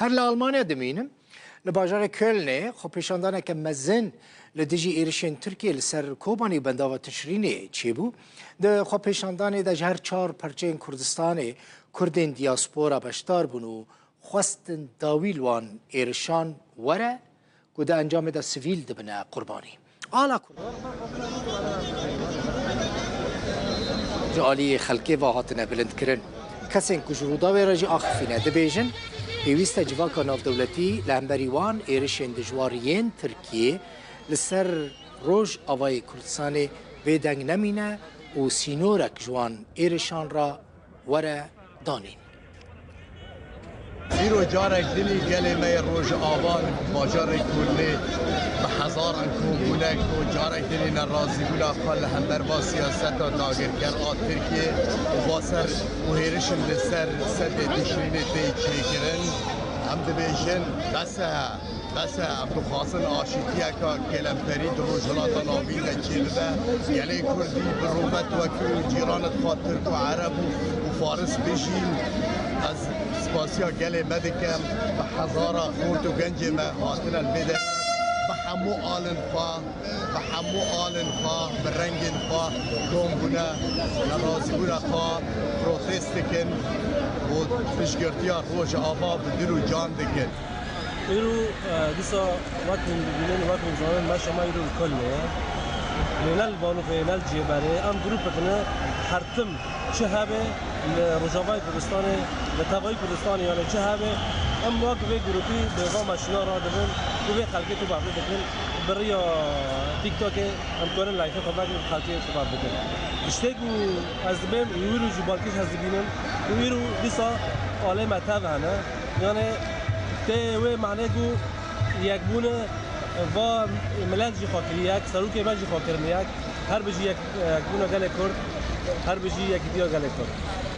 هر لألمانيا دمینم لباجار کلنه خو پیشاندانه که مزن لدیجی ایرشین ترکیه لسر کوبانی بنداو تشرینه چی بو ده خو پیشاندانه ده جهر چار پرچین کردستانه کردین دیاسپورا بشتار بونو خواستن داویل وان ایرشان وره گوده انجام ده سویل دبنه قربانی آلا جالی خلقی و هاتنه بلند کرن کسین کجرودا و راجی آخفینه دبیجن پیوسته جواکا ناف دولتی لهمبریوان ایرشین دجواریین ترکیه لسر روژ آوای کردستان ویدنگ نمینه و سینورک جوان ایرشان را وره دانین زیرو جارک دلی گلی می روژ آوان باجار کلی به هزار انکومونک و جارک دلی نرازی بولا قل همبر با سیاست و ناگرگر آ ترکیه و با سر و هیرشم لسر سد تشرین تی چیکرن هم دبیشن بس ابو خاصن آشتیه که کلمپری دروجلات ناوین چیلده یعنی کردی برومت و که جیرانت خاطر و عرب و فارس بشین از سپاسیا گل مدکم به هزارا خورد و گنج هاتن البده به همو آلن فا به رنگ فا گم بونه نرازی بونه فا پروتست کن و فشگرتیا روش آبا به دل و جان دکن ایرو دیسا وقت می‌بینیم وقت می‌ذارن ما شما ایرو کله لنال بانو فینال جیباره ام گروپ کنه هرتم چه هبه رجاوای کردستان و تبای کردستان یعنی چه هبه ام واقع به گروپی به قام ماشینا را دادن و به خلقی تو بعد دادن برای تیک تاک ام کنن لایف خبر خلقی تو بعد دادن اشتگو از بهم ایرو جبالکش از بینم ایرو دیسا عالم متاب هنه یعنی ته معنی کو یک بونه و ملت جی خاطری یک سروک مل جی خاطر نیک هر بجی یک بونه گله کرد هر بجی یک دیا گله کرد